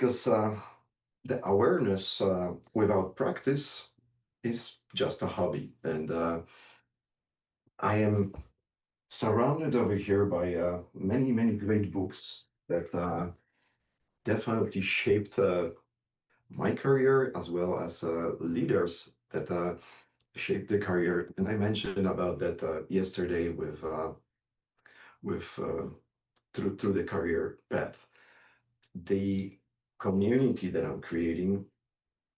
because the awareness without practice is just a hobby. And I am surrounded over here by many, many great books that definitely shaped my career as well as leaders that shaped the career. And I mentioned about that yesterday with through the career path. The community that I'm creating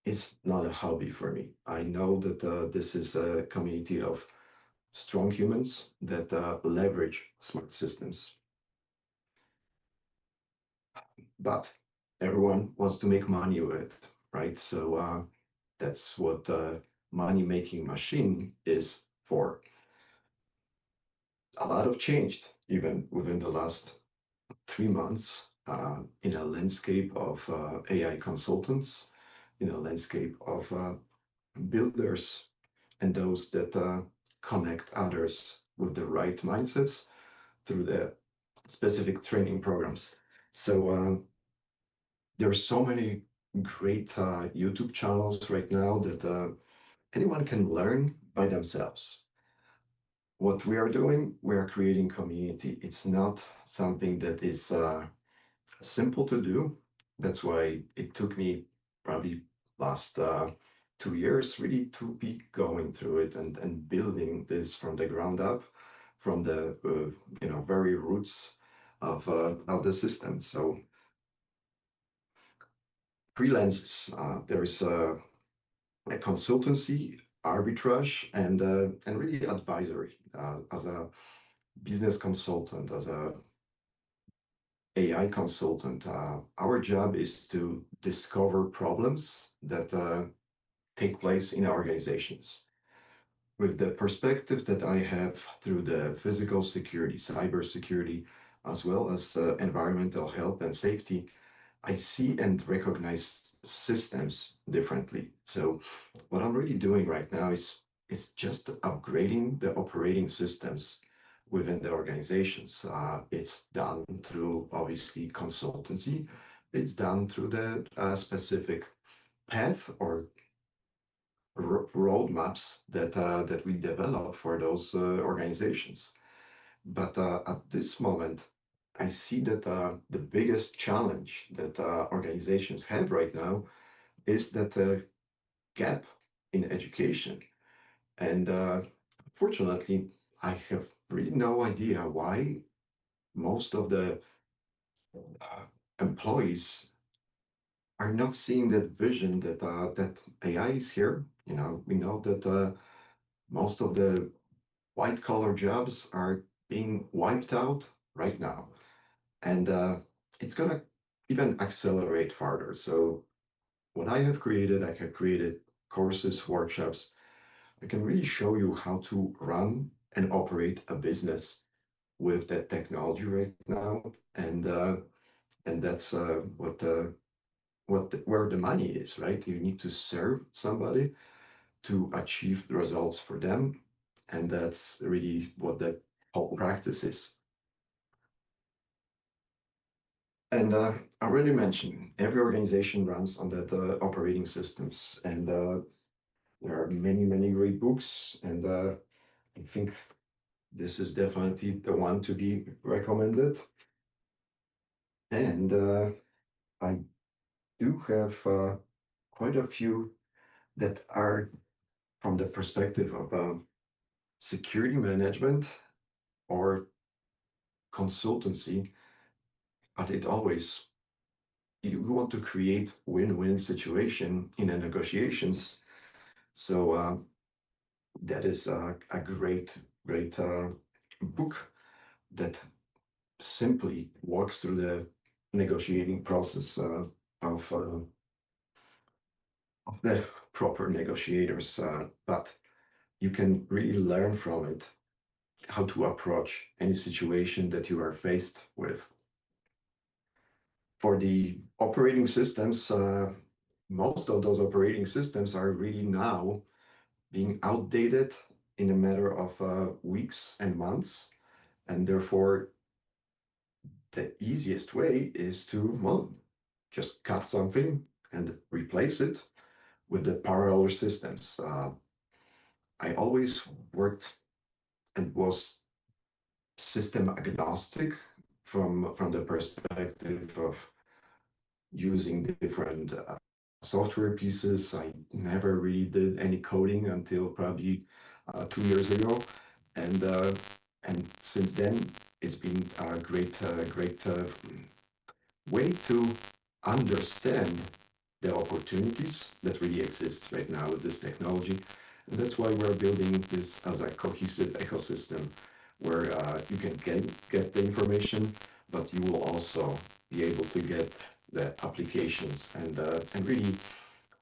is not a hobby for me. I know that this is a community of strong humans that leverage smart systems, but everyone wants to make money with it, right? So that's what money-making machine is for. A lot of changed even within the last 3 months in a landscape of AI consultants, in a landscape of builders and those that connect others with the right mindsets through the specific training programs. So there are so many great YouTube channels right now that anyone can learn by themselves. What we are doing, we are creating community. It's not something that is simple to do. That's why it took me probably last 2 years really to be going through it and building this from the ground up, from the very roots of the system. So freelances, there's a consultancy, arbitrage, and really advisory as a business consultant, as a AI consultant. Our job is to discover problems that take place in organizations. With the perspective that I have through the physical security, cyber security, as well as environmental health and safety, I see and recognize systems differently. So what I'm really doing right now is it's just upgrading the operating systems within the organizations. It's done through obviously consultancy. It's done through the specific path or roadmaps that we develop for those organizations. But at this moment, I see that the biggest challenge that organizations have right now is that gap in education. And fortunately, I have really no idea why most of the employees are not seeing that vision that AI is here. We know that most of the white collar jobs are being wiped out right now. And it's going to even accelerate farther. So what I have created courses, workshops. I can really show you how to run and operate a business with that technology right now. And that's where the money is, right? You need to serve somebody to achieve the results for them. And that's really what the whole practice is. And I already mentioned every organization runs on that operating systems, and there are many, many great books, and I think this is definitely the one to be recommended. And I do have quite a few that are from the perspective of security management or consultancy, but it always you want to create win-win situation in the negotiations. So that is a great, great book that simply walks through the negotiating process of the proper negotiators. But you can really learn from it how to approach any situation that you are faced with. For the operating systems, most of those operating systems are really now being outdated in a matter of weeks and months. And therefore, the easiest way is to, well, just cut something and replace it with the parallel systems. I always worked and was system agnostic from the perspective of using different software pieces. I never really did any coding until probably 2 years ago, and uh, and since then it's been a great way to understand the opportunities that really exist right now with this technology. And that's why we're building this as a cohesive ecosystem where you can get the information, but you will also be able to get the applications and really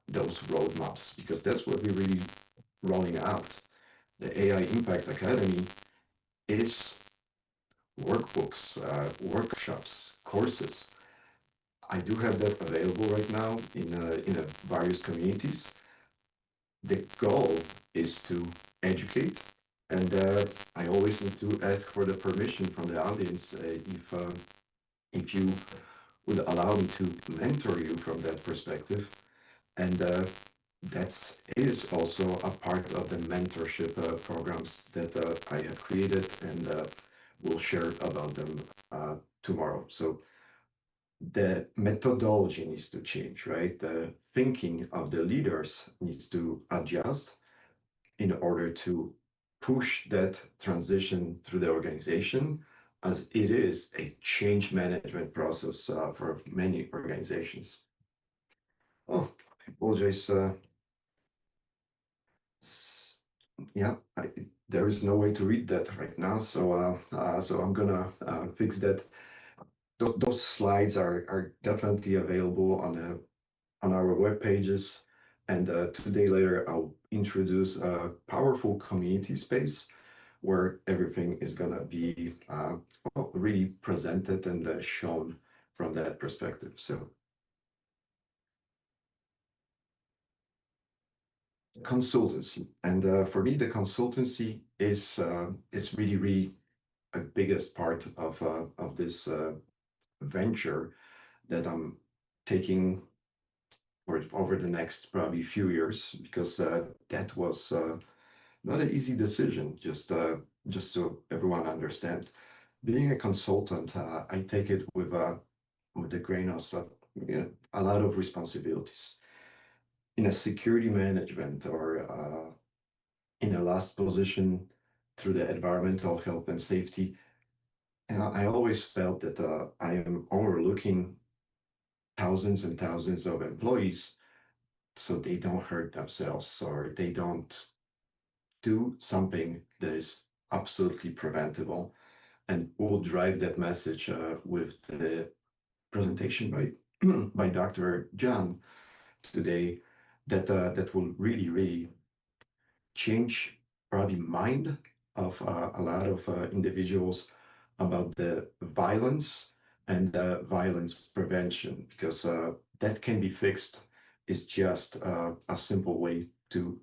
those roadmaps, because that's what we're really rolling out. The AI Impact Academy is workbooks, workshops, courses. I do have that available right now in various communities. The goal is to educate, and I always need to ask for the permission from the audience if you would allow me to mentor you from that perspective, and that is also a part of the mentorship programs that I have created, and we'll share about them tomorrow. So the methodology needs to change, right? The thinking of the leaders needs to adjust in order to push that transition through the organization, as it is a change management process for many organizations. Oh, I apologize. Yeah, there is no way to read that right now, so I'm gonna fix that. Those slides are definitely available on our web pages. And 2 days later, I'll introduce a powerful community space where everything is gonna be really presented and shown from that perspective. So consultancy, and for me, the consultancy is really a biggest part of this venture that I'm taking over the next probably few years, because that was not an easy decision. Just so everyone understand, being a consultant, I take it with a grain of salt, a lot of responsibilities in a security management or in a last position through the environmental health and safety. And I always felt that I am overlooking thousands and thousands of employees so they don't hurt themselves or they don't do something that is absolutely preventable. And we'll drive that message with the presentation by by Dr. John today, that will really change probably mind of a lot of individuals about the violence and violence prevention, because that can be fixed. It's just a simple way to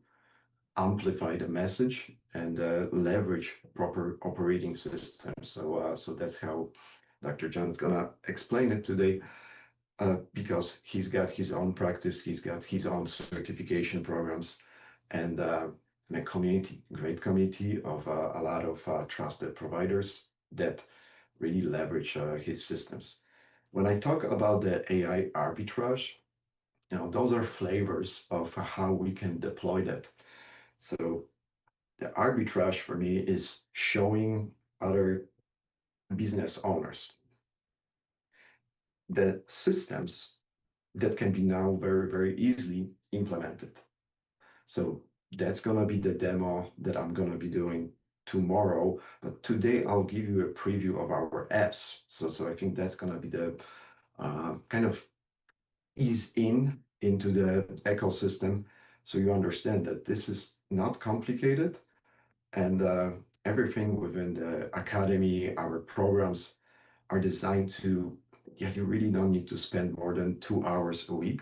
amplify the message and leverage proper operating systems. So that's how Dr. John is gonna explain it today, because he's got his own practice, he's got his own certification programs, and a community, great community of a lot of trusted providers that really leverage his systems. When I talk about the AI arbitrage, those are flavors of how we can deploy that. So the arbitrage for me is showing other business owners the systems that can be now very easily implemented. So that's gonna be the demo that I'm gonna be doing tomorrow. But today I'll give you a preview of our apps. So I think that's gonna be the kind of ease into the ecosystem, so you understand that this is not complicated, and everything within the academy, our programs are designed to, yeah, you really don't need to spend more than 2 hours a week,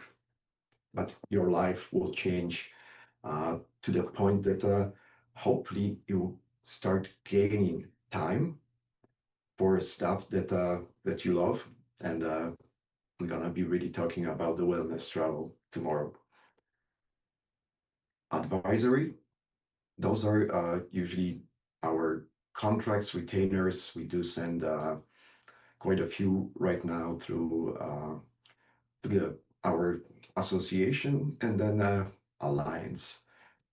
but your life will change to the point that hopefully you start gaining time for stuff that you love, and we're gonna be really talking about the wellness travel tomorrow. Advisory, those are usually our contracts, retainers. We do send quite a few right now through our association and then alliance.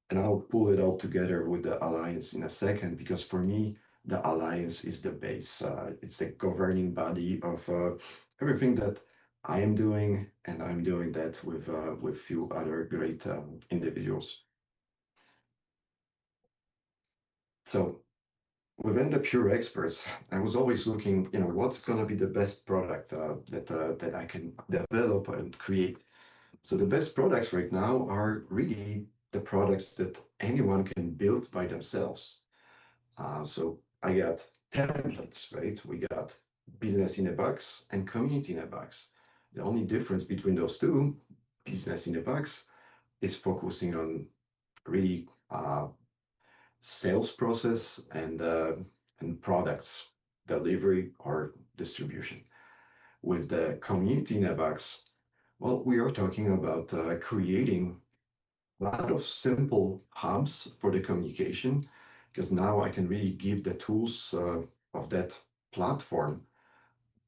And I'll pull it all together with the alliance in a second, because for me, the alliance is the base. It's the governing body of everything that I am doing, and I'm doing that with few other great individuals. So within the pure experts, I was always looking, what's going to be the best product that I can develop and create. So the best products right now are really the products that anyone can build by themselves. So I got templates, right? We got business in a box and community in a box. The only difference between those two, business in a box, is focusing on really sales process and products delivery or distribution. With the community in a box, well, we are talking about creating a lot of simple hubs for the communication, because now I can really give the tools of that platform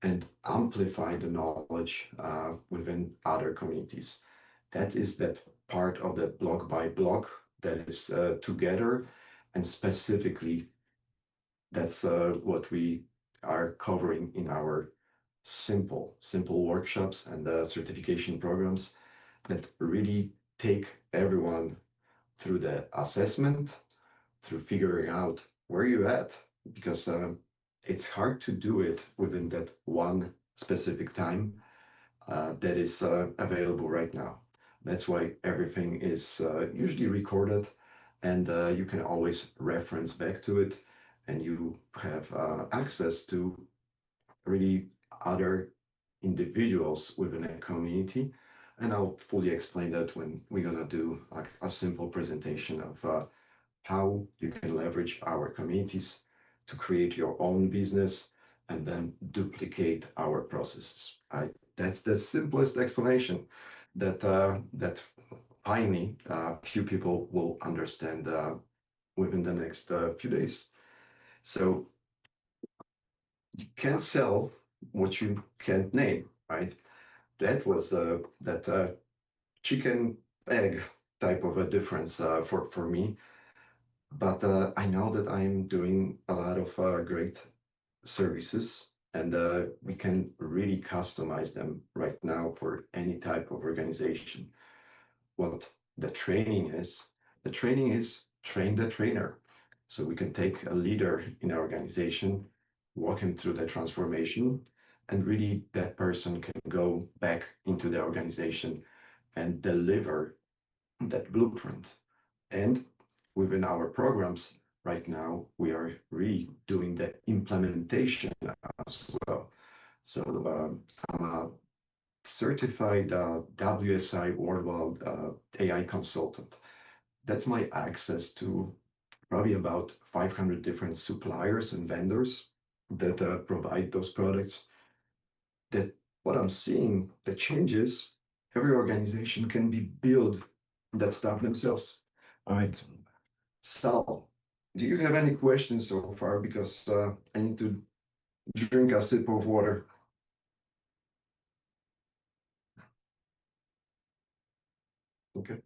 and amplify the knowledge within other communities. That is that part of the block by block that is together, and specifically that's what we are covering in our simple workshops and certification programs that really take everyone through the assessment, through figuring out where you're at, because it's hard to do it within that one specific time that is available right now. That's why everything is usually recorded, and you can always reference back to it, and you have access to really other individuals within a community. And I'll fully explain that when we're gonna do a simple presentation of how you can leverage our communities to create your own business and then duplicate our processes. That's the simplest explanation that finally few people will understand within the next few days. So you can't sell what you can't name, right? That was that chicken egg type of a difference for me. But I know that I'm doing a lot of great services, and we can really customize them right now for any type of organization. What the training is train the trainer. So we can take a leader in our organization, walk him through the transformation, and really that person can go back into the organization and deliver that blueprint. And within our programs right now, we are really doing the implementation as well. So I'm a certified WSI Worldwide AI consultant. That's my access to probably about 500 different suppliers and vendors that provide those products. That what I'm seeing, the changes, every organization can be build that stuff themselves. All right. Sal, do you have any questions so far? Because I need to drink a sip of water. Okay.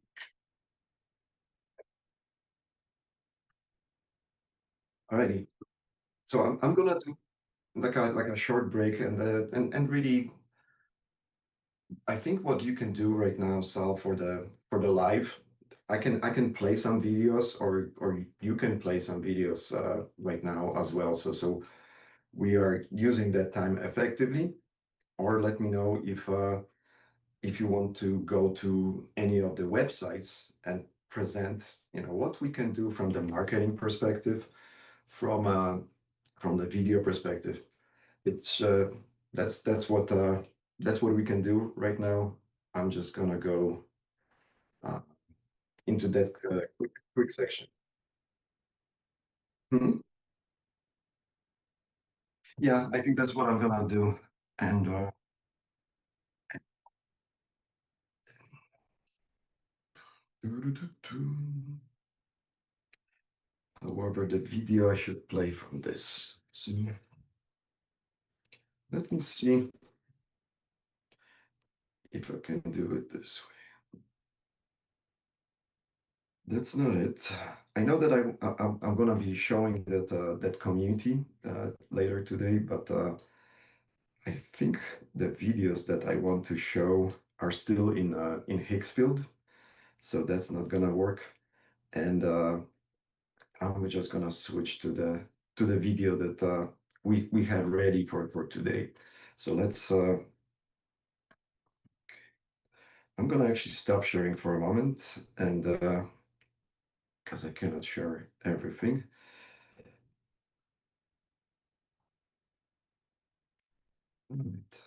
Alrighty. So I'm gonna do like a short break and really I think what you can do right now, Sal, for the live, I can play some videos or you can play some videos right now as well. So we are using that time effectively, or let me know if you want to go to any of the websites and present, what we can do from the marketing perspective, from the video perspective. It's that's what we can do right now. I'm just gonna go uh, into that quick section. Mhm. Yeah, I think that's what I'm gonna do. And However, the video I should play from this. So let me see if I can do it this way. That's not it. I know that I'm gonna be showing that community later today, but I think the videos that I want to show are still in Higgsfield, so that's not gonna work. And I'm just gonna switch to the video that we have ready for today. So let's. I'm gonna actually stop sharing for a moment, and because I cannot share everything. Right.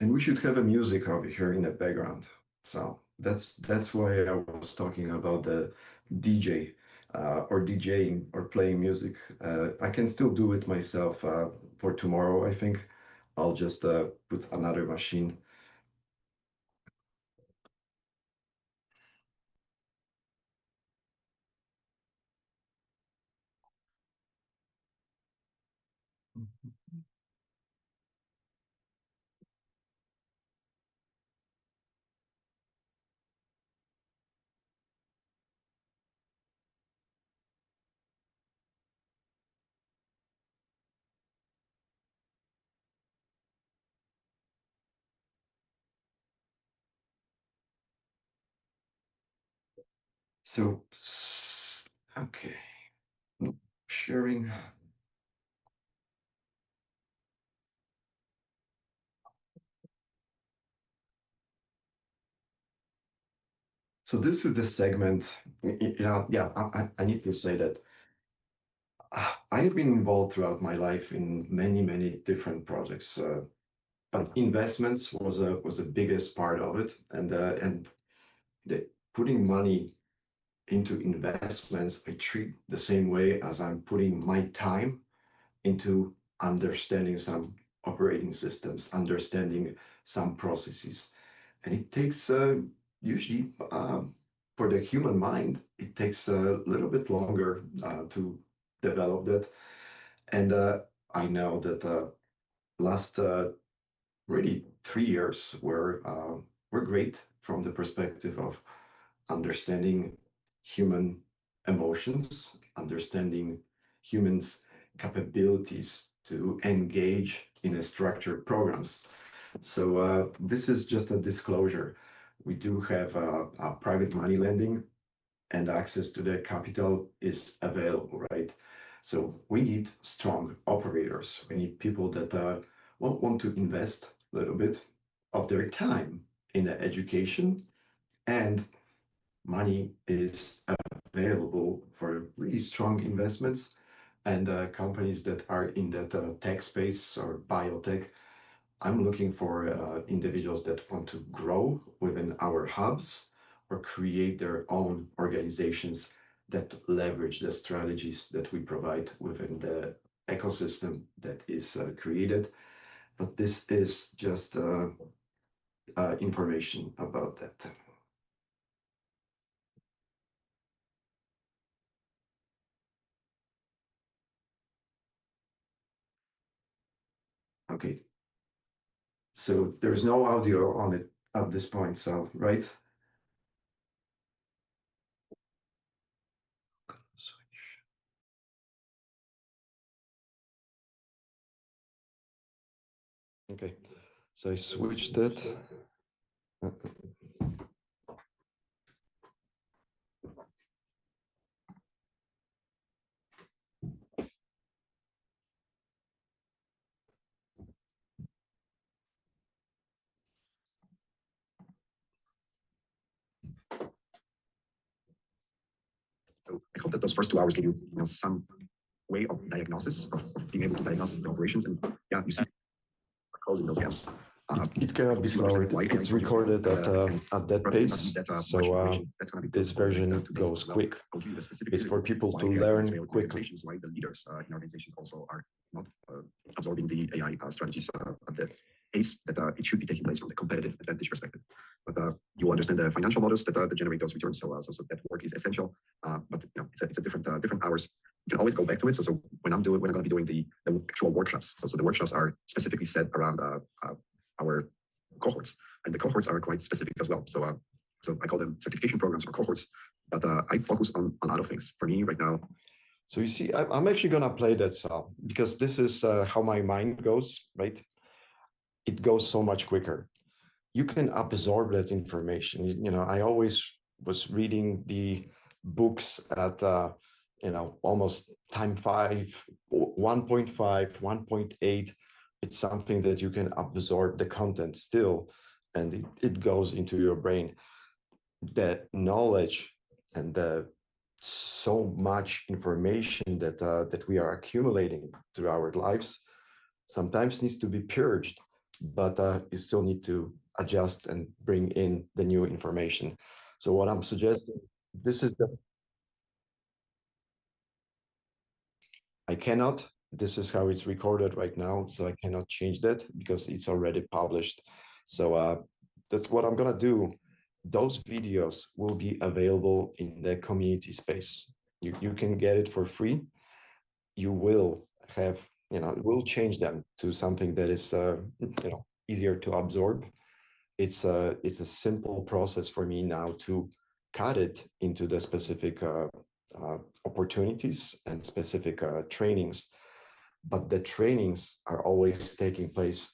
And we should have a music over here in the background. So that's why I was talking about the DJ or DJing or playing music. I can still do it myself for tomorrow, I think. I'll just put another machine. So, okay, sharing. So this is the segment. Yeah, I need to say that I've been involved throughout my life in many different projects, but investments was a biggest part of it, and the putting money into investments, I treat the same way as I'm putting my time into understanding some operating systems, understanding some processes. And it takes usually for the human mind, it takes a little bit longer to develop that. And I know that last really 3 years were great from the perspective of understanding human emotions, understanding humans' capabilities to engage in a structured programs. So this is just a disclosure. We do have a private money lending and access to the capital is available, right? So we need strong operators. We need people that want to invest a little bit of their time in the education, and money is available for really strong investments, and companies that are in that tech space or biotech. I'm looking for individuals that want to grow within our hubs or create their own organizations that leverage the strategies that we provide within the ecosystem that is created. But this is just information about that. Okay, so there's no audio on it at this point, so right? Okay, so I switched it. So I hope that those first 2 hours give you, some way of diagnosis of being able to diagnose the operations, and yeah, you see closing those gaps. It cannot be slower. It's recorded at that pace, so this version goes quick. It's for people to learn quickly. Why the leaders in organizations also are not absorbing the AI strategies at the pace that it should be taking place from the competitive advantage perspective. But you to understand the financial models that generate those returns. So that work is essential, but it's a different hours. You can always go back to it. So when I'm going to be doing the actual workshops. So the workshops are specifically set around our cohorts, and the cohorts are quite specific as well. So I call them certification programs or cohorts, but I focus on a lot of things. For me right now, so you see, I'm actually gonna play that song because this is how my mind goes, right? It goes so much quicker. You can absorb that information. I always was reading the books at almost time 5, 1.5, 1.8. It's something that you can absorb the content still, and it goes into your brain. The knowledge and the so much information that we are accumulating through our lives sometimes needs to be purged, but you still need to adjust and bring in the new information. So what I'm suggesting, I cannot, this is how it's recorded right now, so I cannot change that because it's already published. So that's what I'm gonna do. Those videos will be available in the community space. You can get it for free. You will have, we'll change them to something that is, easier to absorb. It's a simple process for me now to cut it into the specific opportunities and specific trainings, but the trainings are always taking place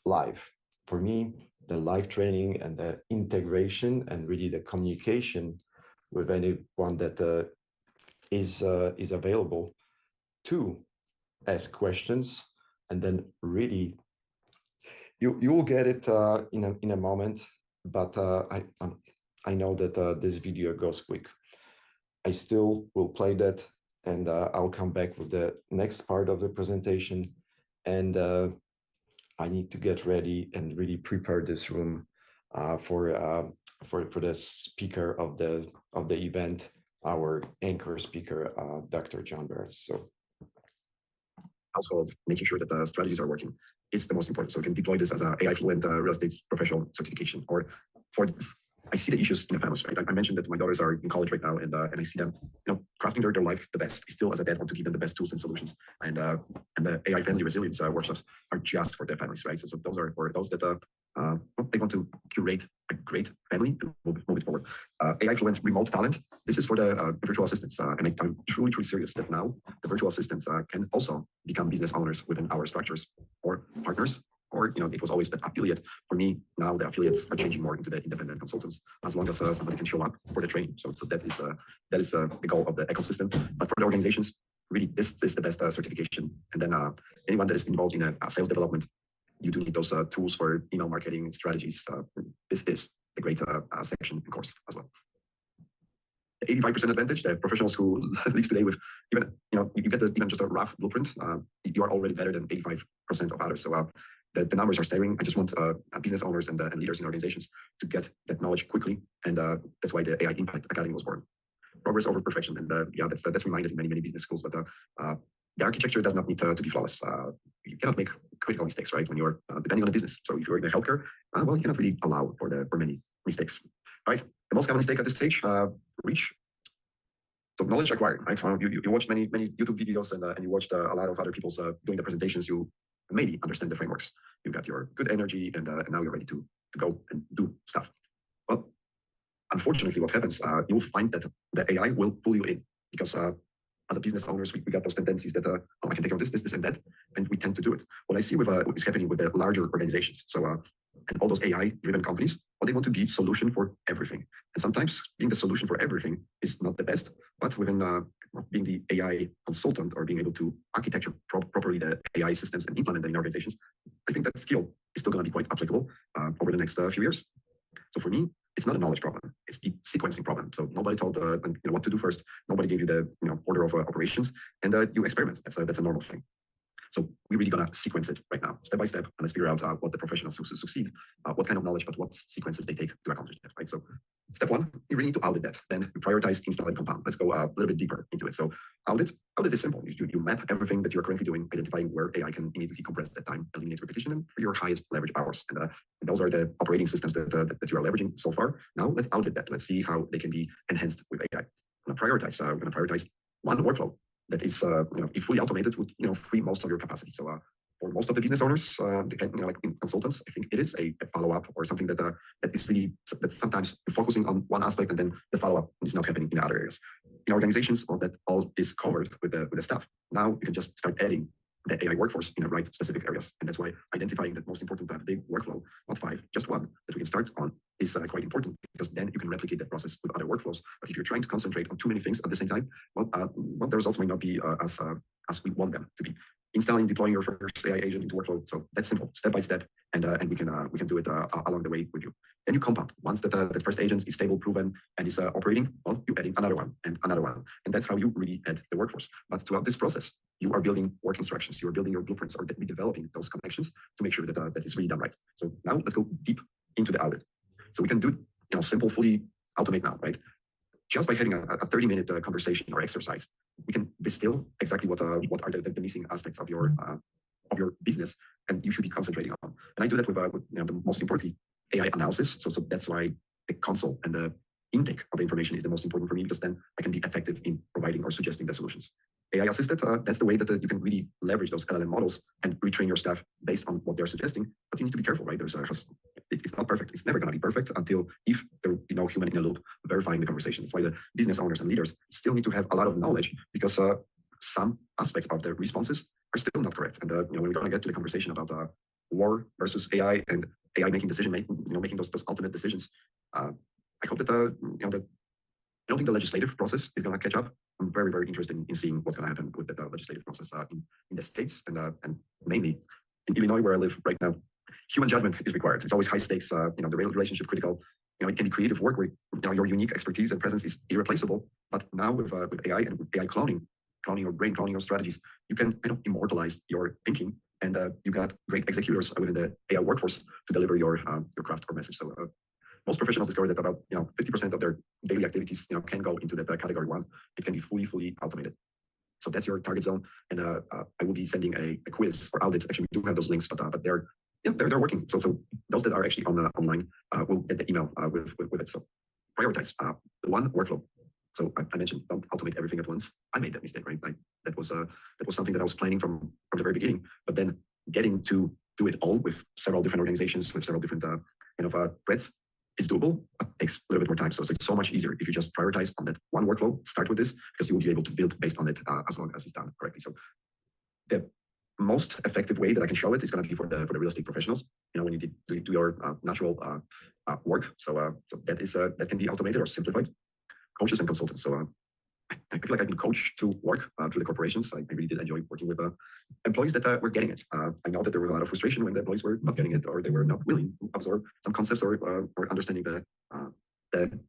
live. For me, the live training and the integration and really the communication with anyone that is available to ask questions, and then really you will get it in a moment. But I know that this video goes quick. I still will play that, and I'll come back with the next part of the presentation. And I need to get ready and really prepare this room for the speaker of the event, our anchor speaker, Dr. John Barris. So, household, making sure that the strategies are working is the most important. So we can deploy this as an AI fluent real estate professional certification, or I see the issues in the families, right? I mentioned that my daughters are in college right now, and I see them, crafting their life the best. Still, as a dad, want to give them the best tools and solutions. And the AI family resilience workshops are just for their families, right? So those are for those that they want to curate a great family and move it forward. AI fluent remote talent. This is for the virtual assistants, and I'm truly serious that now the virtual assistants can also become business owners within our structures or partners. Or it was always the affiliate. For me, now the affiliates are changing more into the independent consultants, as long as somebody can show up for the training. So that is the goal of the ecosystem. But for the organizations, really, this is the best certification. And then anyone that is involved in a sales development, you do need those tools for email marketing strategies. This is the great section and course as well. The 85% advantage, the professionals who leave today with even, you get even just a rough blueprint, you are already better than 85% of others. So the numbers are staggering. I just want business owners and leaders in organizations to get that knowledge quickly, and that's why the AI Impact Academy was born. Progress over perfection, and that's reminded in many business schools. But the architecture does not need to be flawless. You cannot make critical mistakes, right? When you're depending on the business. So if you're in the healthcare, well, you cannot really allow for many mistakes, right? The most common mistake at this stage, reach. So knowledge acquired, right? So you watched many YouTube videos, and you watched a lot of other people's doing the presentations. You maybe understand the frameworks. You got your good energy, and now you're ready to go and do stuff. Well, unfortunately, what happens, you'll find that the AI will pull you in, because as a business owners, we got those tendencies that I can take on this, and that, and we tend to do it. What I see with what is happening with the larger organizations, so and all those AI-driven companies, well, they want to be solution for everything. And sometimes being the solution for everything is not the best, but within being the AI consultant or being able to architecture properly the AI systems and implement them in organizations, I think that skill is still going to be quite applicable over the next few years. So for me, it's not a knowledge problem; it's the sequencing problem. So nobody told what to do first. Nobody gave you the order of operations, and you experiment. That's a normal thing. So we're really gonna sequence it right now, step by step, and let's figure out what the professionals who succeed, what kind of knowledge, but what sequences they take to accomplish that, right? So step one, you really need to audit that. Then you prioritize, install, and compound. Let's go a little bit deeper into it. So Audit is simple. You map everything that you're currently doing, identifying where AI can immediately compress that time, eliminate repetition, and for your highest leverage hours. And those are the operating systems that you are leveraging so far. Now let's audit that. Let's see how they can be enhanced with AI. We're going to prioritize one workflow that is, if fully automated, would free most of your capacity. So for most of the business owners, like in consultants, I think it is a follow-up or something that's sometimes focusing on one aspect and then the follow-up is not happening in other areas. In organizations, that all is covered with the staff. Now you can just start adding the AI workforce in the right specific areas. And that's why identifying that most important big workflow, not 5, just one that we can start on is quite important, because then you can replicate that process with other workflows. But if you're trying to concentrate on too many things at the same time, well, the results may not be as we want them to be. Installing, deploying your first AI agent into workflow. So that's simple, step by step, and we can do it along the way with you. Then you compound. Once that first agent is stable, proven, and is operating, well, you add in another one, and that's how you really add the workforce. But throughout this process, you are building work instructions, you are building your blueprints, or developing those connections to make sure that that is really done right. So now let's go deep into the audit. So we can do simple, fully automate now, right? Just by having a 30-minute conversation or exercise, we can distill exactly what are the missing aspects of your business, and you should be concentrating on. And I do that with the most importantly, AI analysis. So that's why the console and the intake of the information is the most important for me, because then I can be effective in providing or suggesting the solutions. AI assisted, that's the way that you can really leverage those LLM models and retrain your staff based on what they're suggesting. But you need to be careful, right? It's not perfect. It's never going to be perfect until if there's human in a loop verifying the conversation. That's why the business owners and leaders still need to have a lot of knowledge, because some aspects of the responses are still not correct. And when we're going to get to the conversation about war versus AI and AI making making those ultimate decisions, I hope that I don't think the legislative process is going to catch up. I'm very, very interested in seeing what's going to happen with the legislative process in the States and mainly in Illinois, where I live right now. Human judgment is required. It's always high stakes, the relationship critical. It can be creative work where your unique expertise and presence is irreplaceable. But now with AI and with AI cloning your brain, cloning your strategies, you can immortalize your thinking, and you got great executors within the AI workforce to deliver your craft or message. So most professionals discover that about 50% of their daily activities can go into that category 1. It can be fully automated. So that's your target zone, and I will be sending a quiz or audit. Actually, we do have those links, but they're working. So those that are actually online will get the email with it. So prioritize the one workflow. So I mentioned don't automate everything at once. I made that mistake, right? That was something that I was planning from the very beginning, but then getting to do it all with several different organizations, with several different threads is doable, but takes a little bit more time. So it's so much easier if you just prioritize on that one workflow, start with this, because you will be able to build based on it as long as it's done correctly. So the most effective way that I can show it is going to be for the real estate professionals. When you do your natural work. So that can be automated or simplified. Coaches and consultants. So I feel like I can coach to work through the corporations. I really did enjoy working with employees that were getting it. I know that there was a lot of frustration when the employees were not getting it, or they were not willing to absorb some concepts or understanding the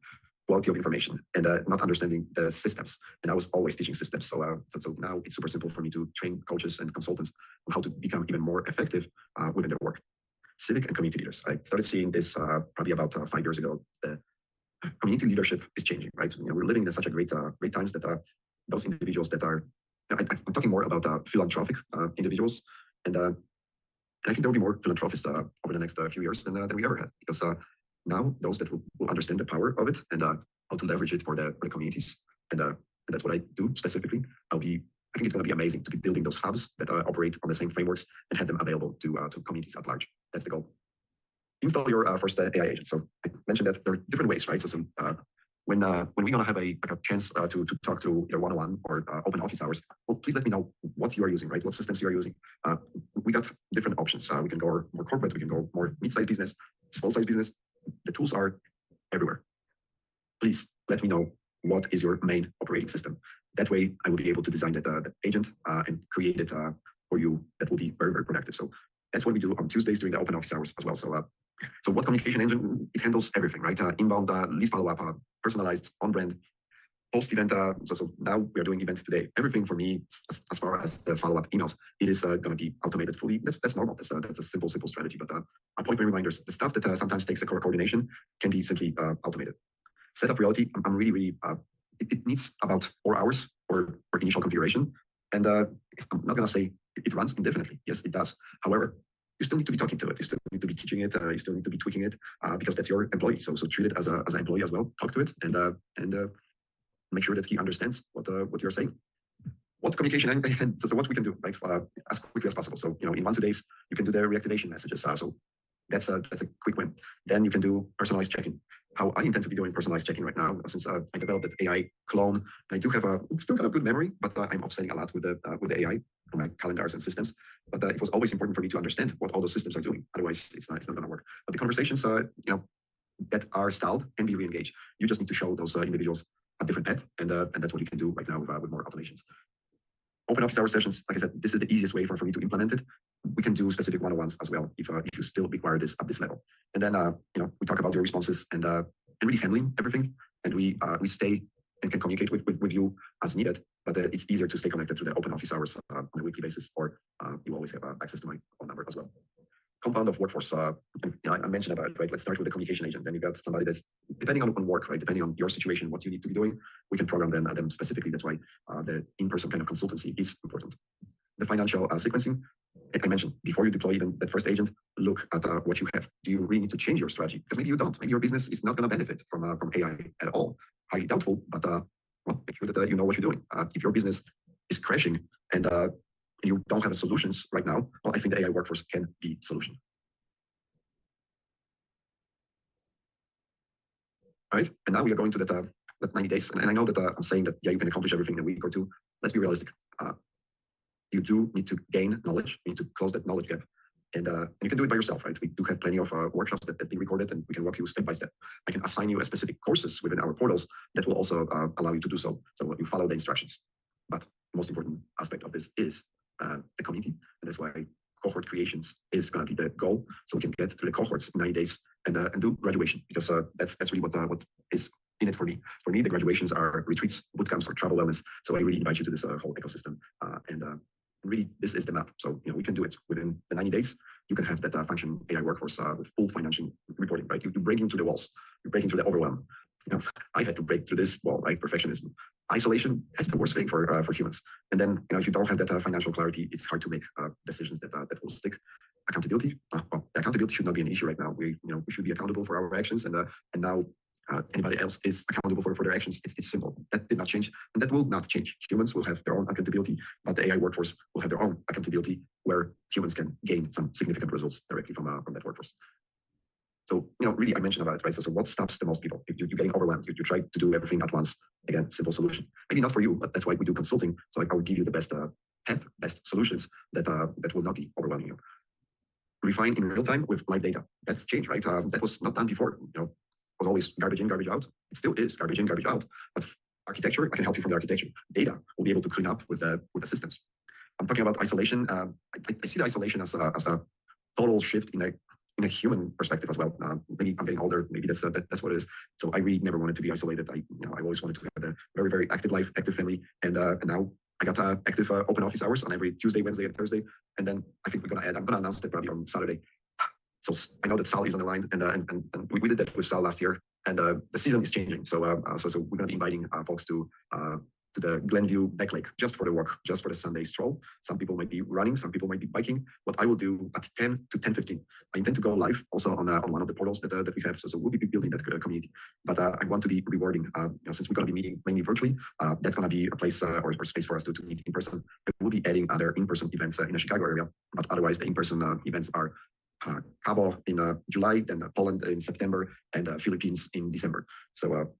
quality of information and not understanding the systems. And I was always teaching systems. So now it's super simple for me to train coaches and consultants on how to become even more effective within their work. Civic and community leaders. I started seeing this probably about 5 years ago. The community leadership is changing, right? So, we're living in such a great times that those individuals that are, I'm talking more about philanthropic individuals, and I think there will be more philanthropists over the next few years than we ever had, because now those that will understand the power of it and how to leverage it for the communities, and that's what I do specifically. I think it's going to be amazing to be building those hubs that operate on the same frameworks and have them available to communities at large. That's the goal. Install your first AI agent. So I mentioned that there are different ways, right? So when we're gonna have a chance to talk to either one-on-one or open office hours, well, please let me know what you are using, right? What systems you are using. We got different options. We can go more corporate. We can go more mid-sized business, small-sized business. The tools are everywhere. Please let me know what is your main operating system. That way, I will be able to design that agent and create it for you. That will be very, very productive. So that's what we do on Tuesdays during the open office hours as well. So what communication engine? It handles everything, right? Inbound lead follow-up, personalized, on-brand, post-event. So now we are doing events today. Everything for me, as far as the follow-up emails, it is going to be automated fully. That's normal. That's a simple strategy. But appointment reminders, the stuff that sometimes takes a coordination, can be simply automated. Setup reality. I'm really, it needs about 4 hours or initial configuration. And I'm not going to say it runs indefinitely. Yes, it does. However, you still need to be talking to it. You still need to be teaching it. You still need to be tweaking it because that's your employee. So treat it as an employee as well. Talk to it and make sure that he understands what you're saying. What communication and so what we can do, right? As quickly as possible. So in 1-2 days you can do the reactivation messages. So that's a quick win. Then you can do personalized checking. How I intend to be doing personalized checking right now, since I developed that AI clone. I do have still kind of good memory, but I'm offsetting a lot with the AI for my calendars and systems. But it was always important for me to understand what all those systems are doing. Otherwise, it's not going to work. But the conversations, that are stalled can be re-engaged. You just need to show those individuals a different path, and that's what you can do right now with more automations. Open office hour sessions, like I said, this is the easiest way for me to implement it. We can do specific one-on-ones as well if you still require this at this level. And then we talk about your responses and really handling everything, and we stay and can communicate with you as needed. But it's easier to stay connected to the open office hours on a weekly basis, or you always have access to my phone number as well. Compound of workforce. I mentioned about it, right? Let's start with the communication agent. Then you've got somebody that's depending on work, right? Depending on your situation, what you need to be doing, we can program them specifically. That's why the in-person kind of consultancy is important. The financial sequencing, I mentioned before you deploy even that first agent, look at what you have. Do you really need to change your strategy? Because maybe you don't. Maybe your business is not going to benefit from AI at all. Highly doubtful, but make sure that you know what you're doing. If your business is crashing and you don't have solutions right now, well, I think the AI workforce can be a solution. All right, and now we are going to that 90 days. And I know that I'm saying that, yeah, you can accomplish everything in a week or two. Let's be realistic. You do need to gain knowledge. You need to close that knowledge gap. And you can do it by yourself, right? We do have plenty of workshops that be recorded, and we can walk you step by step. I can assign you a specific courses within our portals that will also allow you to do so. So you follow the instructions. But the most important aspect of this is the community. And that's why cohort creations is going to be the goal. So we can get to the cohorts in 90 days and do graduation, because that's really what is in it for me. For me, the graduations are retreats, bootcamps, or travel wellness. So I really invite you to this whole ecosystem. And really, this is the map. So we can do it within the 90 days. You can have that function AI workforce with full financial reporting, right? You break into the walls. You break into the overwhelm. I had to break through this wall, right? Perfectionism. Isolation is the worst thing for humans. And then if you don't have that financial clarity, it's hard to make decisions that will stick. Accountability. Well, the accountability should not be an issue right now. We should be accountable for our actions, and now anybody else is accountable for their actions. It's simple. That did not change, and that will not change. Humans will have their own accountability, but the AI workforce will have their own accountability, where humans can gain some significant results directly from that workforce. So, really, I mentioned about it, right? So what stops the most people? You're getting overwhelmed. You try to do everything at once. Again, simple solution. Maybe not for you, but that's why we do consulting. So I will give you the best path, best solutions that will not be overwhelming you. Refine in real time with live data. That's change, right? That was not done before. It was always garbage in, garbage out. It still is garbage in, garbage out. But architecture, I can help you from the architecture. Data will be able to clean up with the systems. I'm talking about isolation. I see the isolation as a total shift in a human perspective as well. Maybe I'm getting older. Maybe that's what it is. So I really never wanted to be isolated. I always wanted to have a very, very active life, active family, and now I got active open office hours on every Tuesday, Wednesday, and Thursday. And then I think I'm gonna announce that probably on Saturday. So I know that Sal is on the line, and we did that with Sal last year. And the season is changing, so we're gonna be inviting folks to the Glenview Back Lake just for the walk, just for the Sunday stroll. Some people might be running, some people might be biking. What I will do at 10 to 10:15, I intend to go live also on one of the portals that we have. So we'll be building that community. But I want to be rewarding. Since we're going to be meeting mainly virtually, that's going to be a place or space for us to meet in person. We'll be adding other in-person events in the Chicago area. But otherwise, the in-person events are Cabo in July, then Poland in September, and Philippines in December. So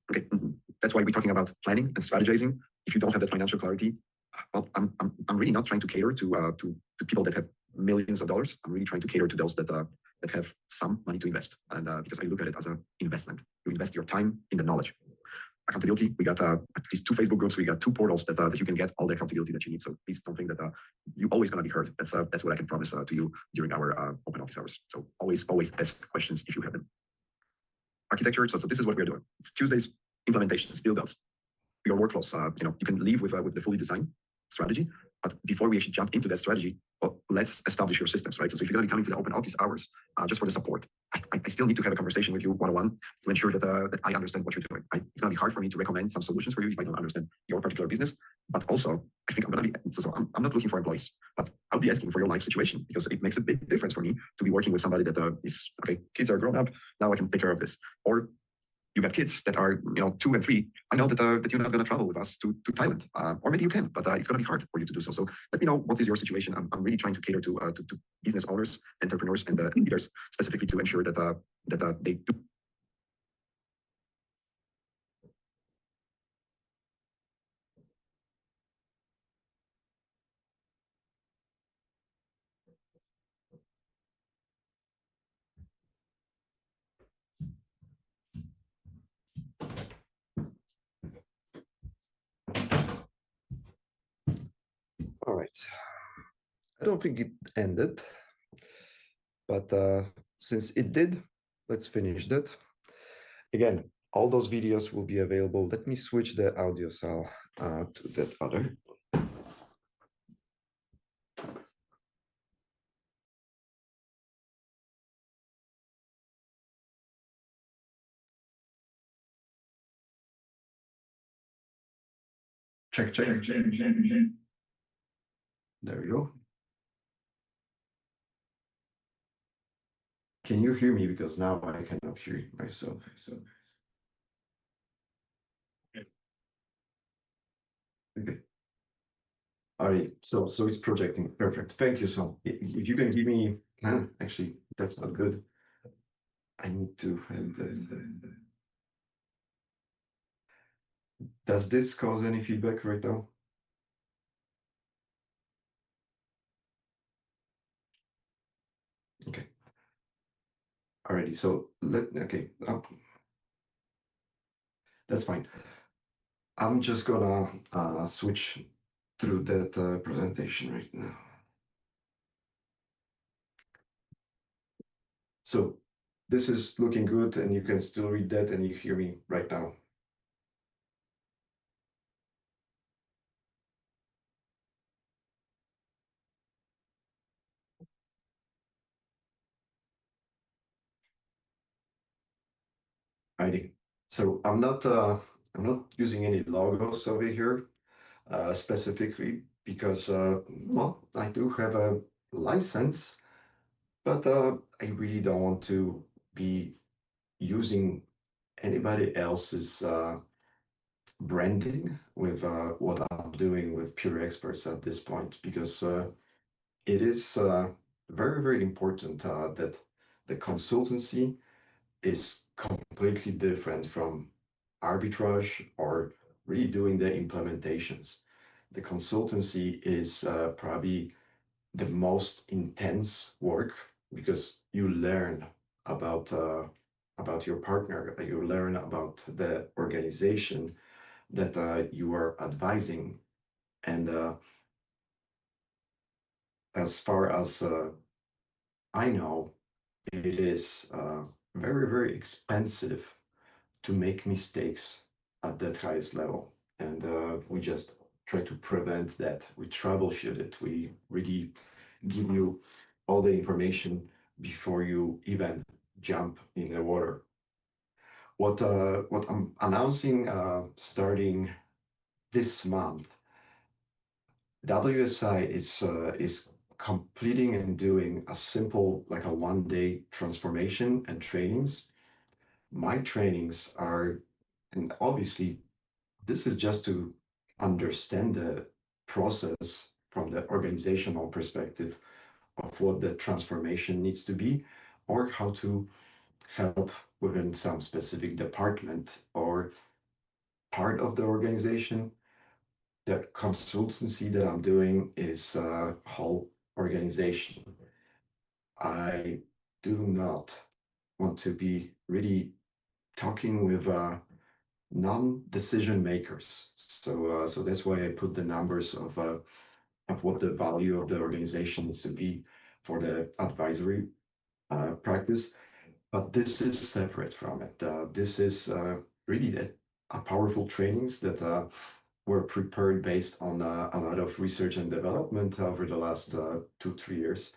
that's why we're talking about planning and strategizing. If you don't have that financial clarity, well, I'm really not trying to cater to people that have millions of dollars. I'm really trying to cater to those that have some money to invest, and because I look at it as an investment. You invest your time in the knowledge. Accountability. We got at least 2 Facebook groups. We got 2 portals that you can get all the accountability that you need. So please don't think that you're always going to be heard. That's what I can promise to you during our open office hours. So always ask questions if you have them. Architecture. So this is what we're doing. It's Tuesdays implementations, build outs. Your workflows. You can leave with the fully designed strategy. But before we actually jump into that strategy, well, let's establish your systems, right? So if you're going to be coming to the open office hours just for the support, I still need to have a conversation with you one-on-one to ensure that I understand what you're doing. It's going to be hard for me to recommend some solutions for you if I don't understand your particular business. But also, I think I'm going to be, so I'm not looking for employees, but I'll be asking for your life situation because it makes a big difference for me to be working with somebody that is, okay, kids are grown up, now I can take care of this. Or you got kids that are 2 and 3. I know that you're not going to travel with us to Thailand, or maybe you can, but it's going to be hard for you to do so. So let me know what is your situation. I'm really trying to cater to business owners, entrepreneurs, and leaders specifically to ensure that they do. All right. I don't think it ended, but since it did, let's finish that. Again, all those videos will be available. Let me switch the audio cell to that other. Check. There we go. Can you hear me? Because now I cannot hear myself. Okay. All right. So it's projecting. Perfect. Thank you. So if you can give me, actually, that's not good. I need to have that. Does this cause any feedback right now? Okay. Alrighty. So okay. That's fine. I'm just gonna switch through that presentation right now. So this is looking good, and you can still read that, and you hear me right now. Alrighty. So I'm not using any logos over here specifically because well, I do have a license, but I really don't want to be using anybody else's branding with what I'm doing with Pure Experts at this point, because it is very, very important that the consultancy is completely different from arbitrage or really doing the implementations. The consultancy is probably the most intense work because you learn about your partner, you learn about the organization that you are advising, and as far as I know, it is very, very expensive to make mistakes at that highest level, and we just try to prevent that. We troubleshoot it. We really give you all the information before you even jump in the water. What I'm announcing starting this month, WSI is completing and doing a simple, like a 1 day transformation and trainings. My trainings are, and obviously this is just to understand the process from the organizational perspective of what the transformation needs to be, or how to help within some specific department or part of the organization. The consultancy that I'm doing is whole organization. I do not want to be really talking with non-decision makers. So that's why I put the numbers of what the value of the organization needs to be for the advisory practice. But this is separate from it. This is really a powerful trainings that were prepared based on a lot of research and development over the last 2-3 years.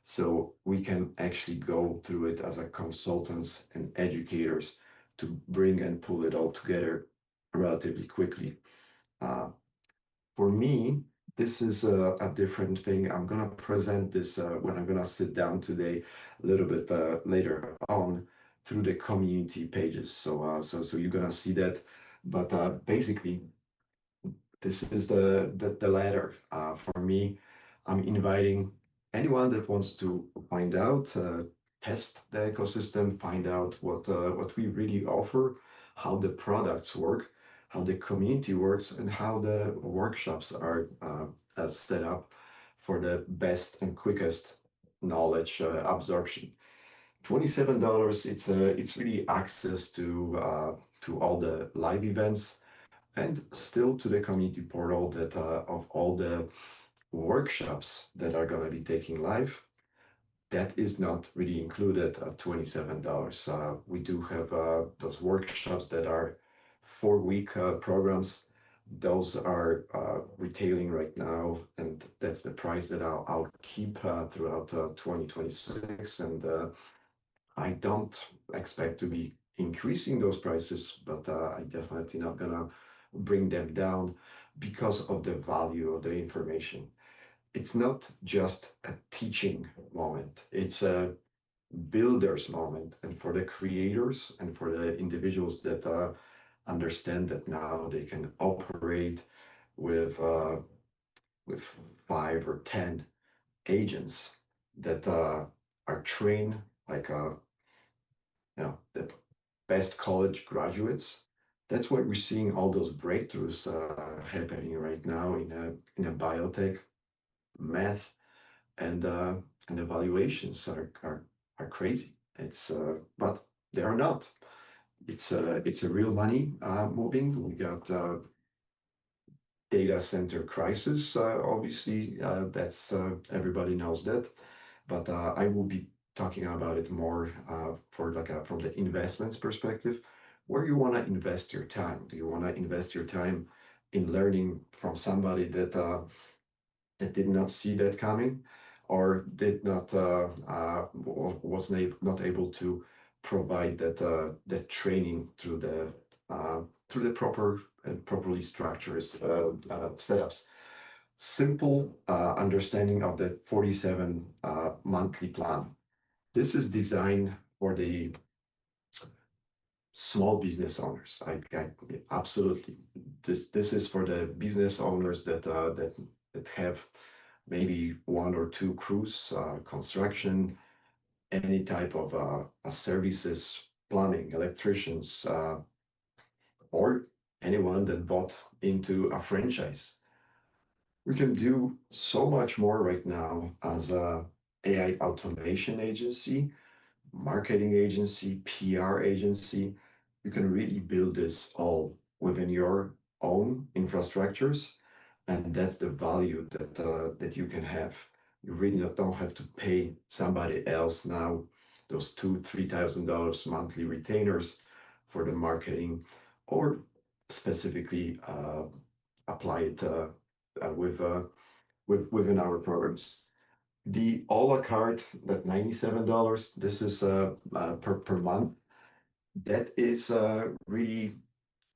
So we can actually go through it as a consultants and educators to bring and pull it all together relatively quickly. For me, this is a different thing. I'm gonna present this when I'm gonna sit down today, a little bit later on through the community pages. So you're gonna see that. But basically, this is the ladder. For me, I'm inviting anyone that wants to find out, test the ecosystem, find out what we really offer, how the products work, how the community works, and how the workshops are set up for the best and quickest knowledge absorption. $27, it's really access to all the live events and still to the community portal that of all the workshops that are going to be taking live. That is not really included at $27. We do have those workshops that are 4-week programs. Those are retailing right now, and that's the price that I'll keep throughout 2026. And I don't expect to be increasing those prices, but I definitely not gonna bring them down because of the value of the information. It's not just a teaching moment, it's a builder's moment. And for the creators and for the individuals that understand that now they can operate with with 5 or 10 agents that are trained like the best college graduates. That's why we're seeing all those breakthroughs happening right now in a biotech, math, and evaluations are crazy. It's but they are not. It's a real money moving. We got data center crisis. Obviously, that's everybody knows that. But I will be talking about it more for from the investments perspective. Where you want to invest your time? Do you want to invest your time in learning from somebody that did not see that coming, or did not was not able to provide that training through the proper and properly structured setups? Simple understanding of the 47 monthly plan. This is designed for the small business owners. I absolutely. This is for the business owners that have maybe 1 or 2 crews, construction, any type of services, plumbing, electricians, or anyone that bought into a franchise. We can do so much more right now as a AI automation agency, marketing agency, PR agency. You can really build this all within your own infrastructures, and that's the value that you can have. You really don't have to pay somebody else now those $2,000-3,000 monthly retainers for the marketing, or specifically apply it with within our programs. The a la carte, that $97, this is per month. That is really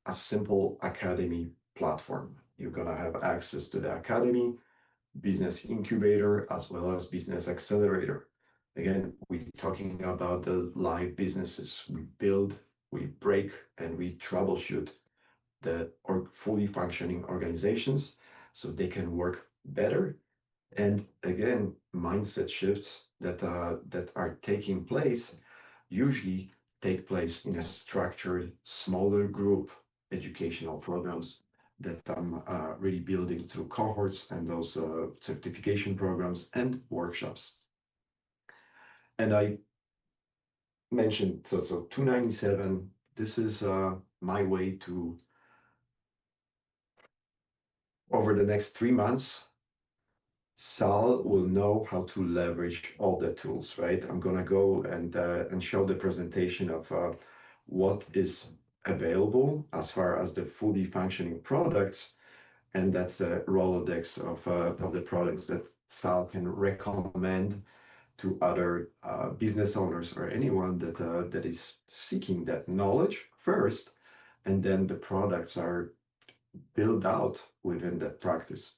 a simple academy platform. You're gonna have access to the academy, business incubator, as well as business accelerator. Again, we're talking about the live businesses. We build, we break, and we troubleshoot the fully functioning organizations so they can work better. And again, mindset shifts that are taking place usually take place in a structured, smaller group educational programs that I'm really building through cohorts and those certification programs and workshops. And I mentioned, so 297, this is my way to, over the next 3 months, Sal will know how to leverage all the tools, right? I'm gonna go and show the presentation of what is available as far as the fully functioning products, and that's a Rolodex of the products that Sal can recommend to other business owners or anyone that is seeking that knowledge first, and then the products are build out within that practice.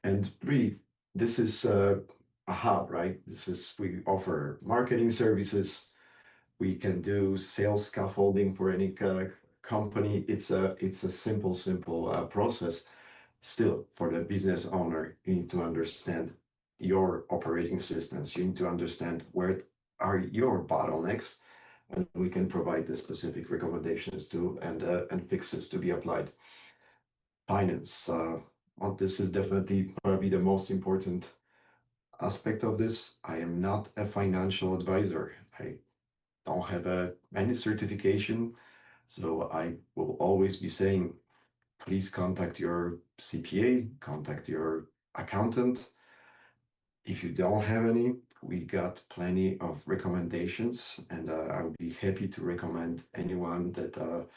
And really, this is a hub, right? We offer marketing services. We can do sales scaffolding for any company. It's a simple process. Still, for the business owner, you need to understand your operating systems. You need to understand where are your bottlenecks, and we can provide the specific recommendations to and fixes to be applied. Finance. Well, this is definitely probably the most important aspect of this. I am not a financial advisor. I don't have any certification, so I will always be saying, please contact your CPA, contact your accountant. If you don't have any, we got plenty of recommendations, and I would be happy to recommend anyone that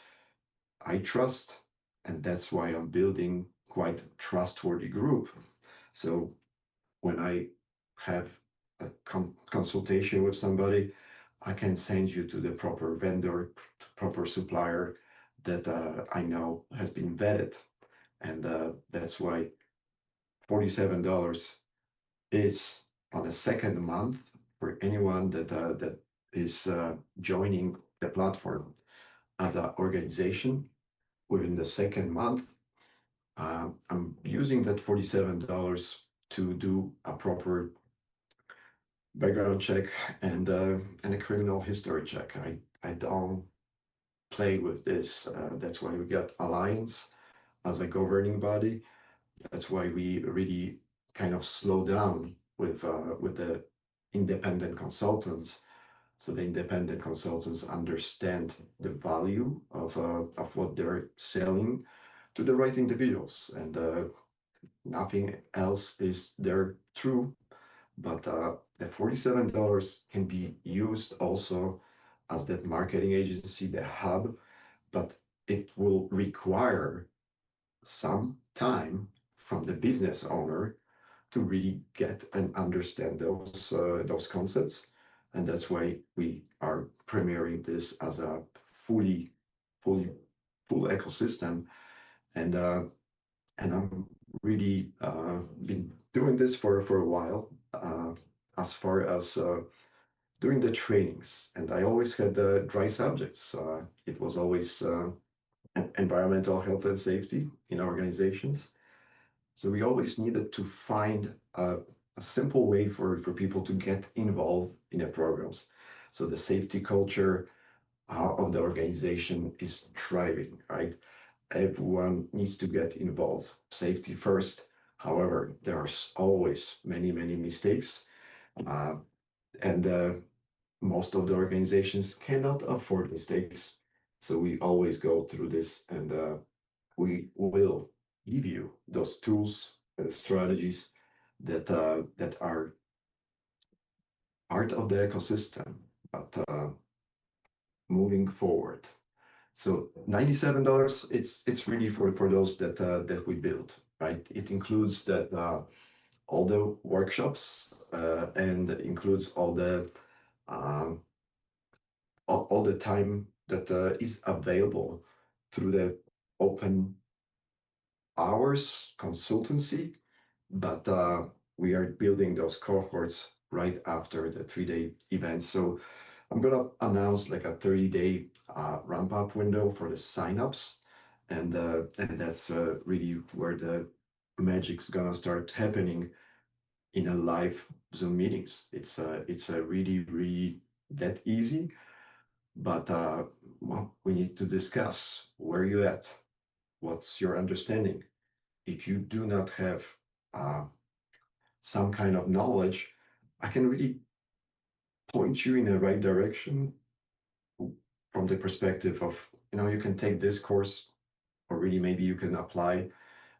I trust, and that's why I'm building quite a trustworthy group. So when I have a consultation with somebody, I can send you to the proper vendor, proper supplier that I know has been vetted. And that's why $47 is on a second month for anyone that is joining the platform as an organization within the second month. I'm using that $47 to do a proper background check and a criminal history check. I don't play with this. That's why we got Alliance as a governing body. That's why we really kind of slow down with the independent consultants. So the independent consultants understand the value of what they're selling to the right individuals, and nothing else is there true. But the $47 can be used also as that marketing agency, the hub, but it will require some time from the business owner to really get and understand those concepts. And that's why we are premiering this as a full ecosystem. And I'm really been doing this for a while, as far as doing the trainings. And I always had the dry subjects. It was always environmental health and safety in organizations. So we always needed to find a simple way for people to get involved in the programs. So the safety culture of the organization is thriving, right? Everyone needs to get involved. Safety first. However, there are always many mistakes, and most of the organizations cannot afford mistakes. So we always go through this, and we will give you those tools and strategies that are part of the ecosystem, but moving forward. So $97, it's really for those that we build, right? It includes that all the workshops and includes all the all the time that is available through the open hours consultancy, but we are building those cohorts right after the 3-day event. So I'm gonna announce like a 30-day ramp up window for the signups, and that's really where the magic's gonna start happening in a live Zoom meetings. It's a really that easy, but well, we need to discuss where you at, what's your understanding. If you do not have uh, some kind of knowledge, I can really point you in the right direction from the perspective of, you can take this course, or really maybe you can apply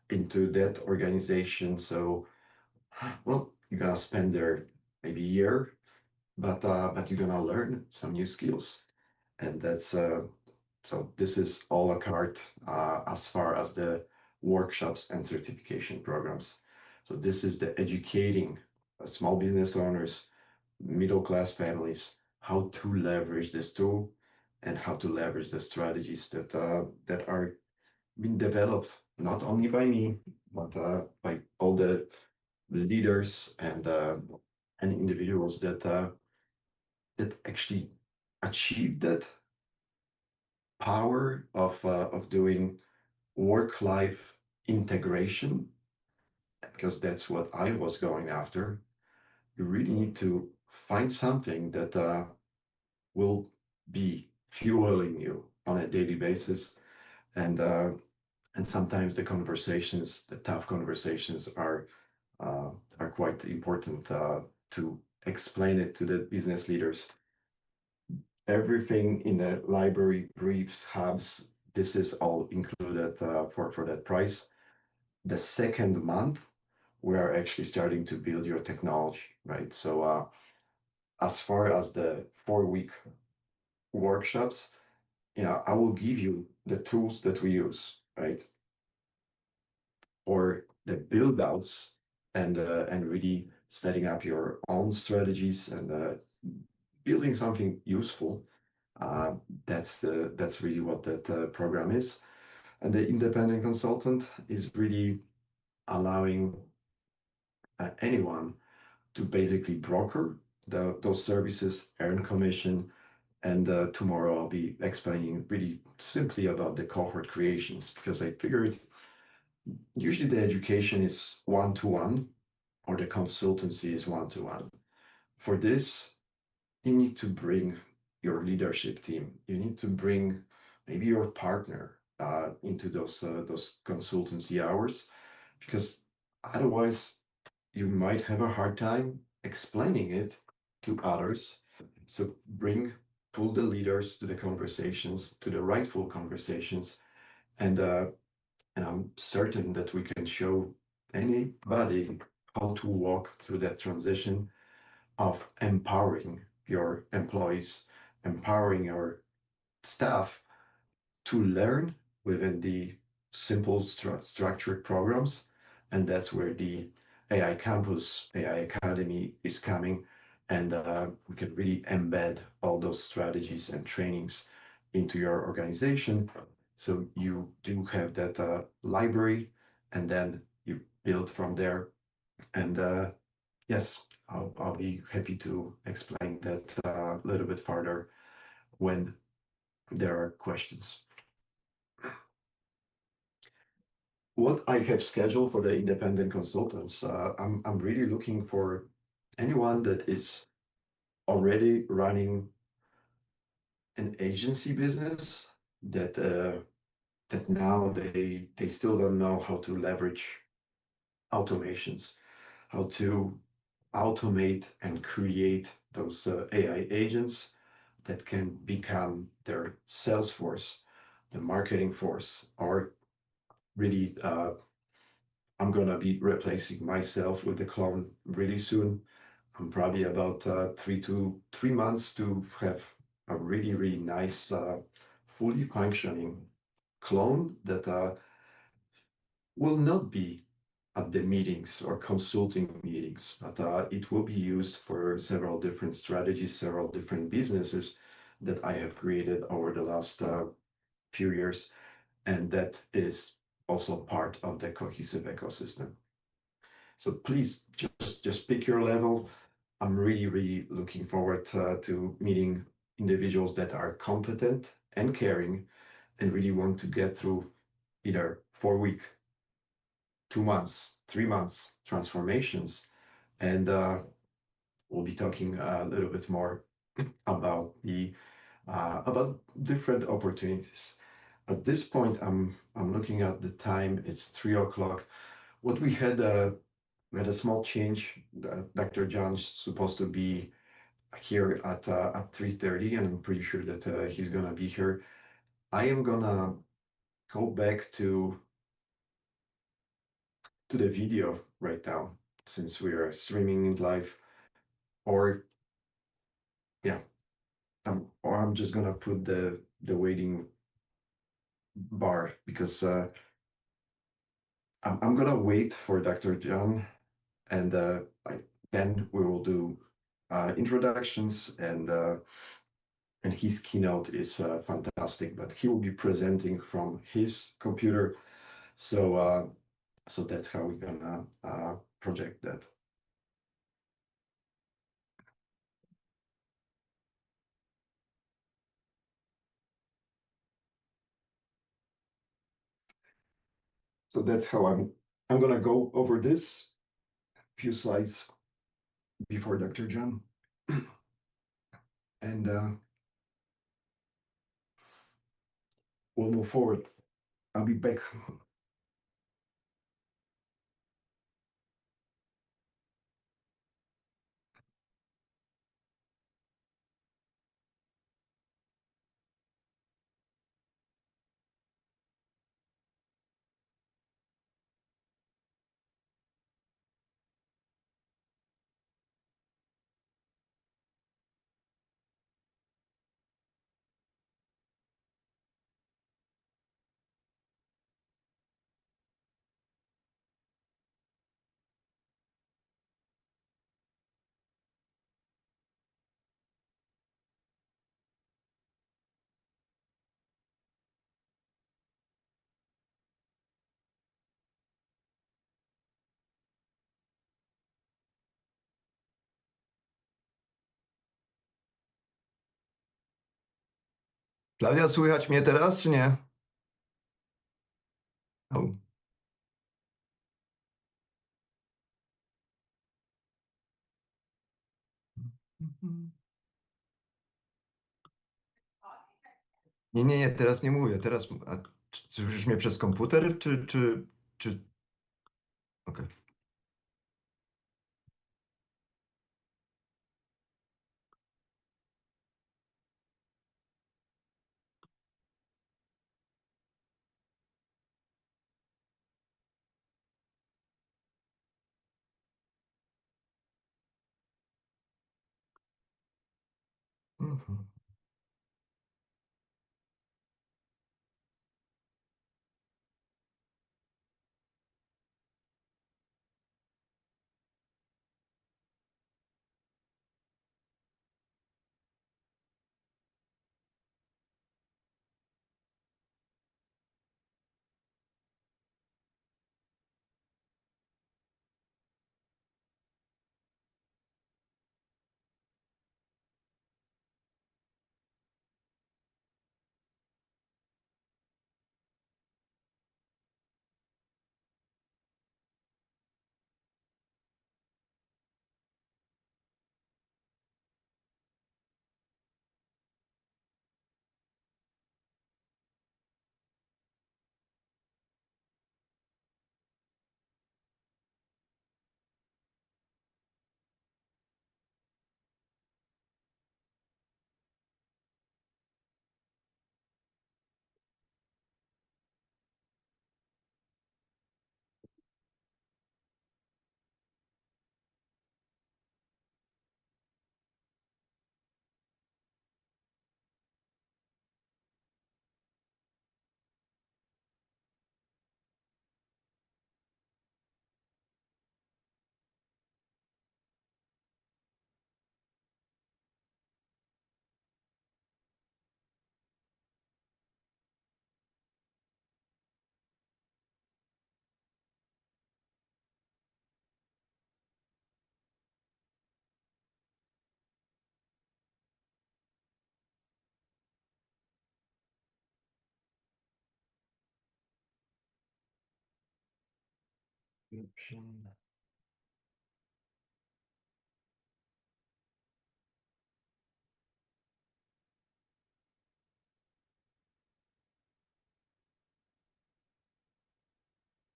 into that organization. So, well, you're gonna spend there maybe a year, but you're gonna learn some new skills, and that's so this is all a carte as far as the workshops and certification programs. So this is the educating small business owners, middle class families, how to leverage this tool and how to leverage the strategies that are being developed not only by me, but by all the leaders and individuals that actually achieve that power of doing work-life integration, because that's what I was going after. You really need to find something that will be fueling you on a daily basis, and uh, and sometimes the conversations, the tough conversations, are quite important to explain it to the business leaders. Everything in the library, briefs, hubs, this is all included for that price. The second month, we are actually starting to build your technology, right? So as far as the 4-week workshops, I will give you the tools that we use, right? Or the build outs and really setting up your own strategies and building something useful. That's really what that program is. And the independent consultant is really allowing anyone to basically broker those services, earn commission. And tomorrow I'll be explaining really simply about the cohort creations, because I figured usually the education is one-to-one or the consultancy is one-to-one. For this, you need to bring your leadership team. You need to bring maybe your partner into those consultancy hours, because otherwise you might have a hard time explaining it to others. So pull the leaders to the conversations, to the rightful conversations, and I'm certain that we can show anybody how to walk through that transition of empowering your employees, empowering your staff to learn within the simple structured programs. And that's where the AI Campus, AI Academy is coming. And we can really embed all those strategies and trainings into your organization. So you do have that library, and then you build from there. And yes, I'll be happy to explain that a little bit further when there are questions. What I have scheduled for the independent consultants, I'm really looking for anyone that is already running an agency business that now they still don't know how to leverage automations, how to automate and create those AI agents that can become their sales force, the marketing force, or really I'm gonna be replacing myself with the clone really soon. I'm probably about 3 months to have a really nice fully functioning clone that will not be at the meetings or consulting meetings, but it will be used for several different strategies, several different businesses that I have created over the last few years, and that is also part of the cohesive ecosystem. So please just pick your level. I'm really looking forward to meeting individuals that are competent and caring and really want to get through either 4-week, 2 months, 3 months transformations. And we'll be talking a little bit more about about different opportunities. At this point, I'm looking at the time. It's 3 o'clock. What we had a small change. Dr. John's supposed to be here at 3:30, and I'm pretty sure that he's gonna be here. I am gonna go back to the video right now, since we are streaming it live. Or yeah, or I'm just gonna put the waiting bar, because I'm gonna wait for Dr. John, and then we will do introductions, and and his keynote is fantastic. But he will be presenting from his computer, so so that's how we're gonna project that. So that's how I'm gonna go over this few slides before Dr. John. And we'll move forward. I'll be back. Klaudia, słychać mnie teraz, czy nie? O. Nie, teraz nie mówię. Teraz, czy słyszysz mnie przez komputer, czy... Okej. Mhm.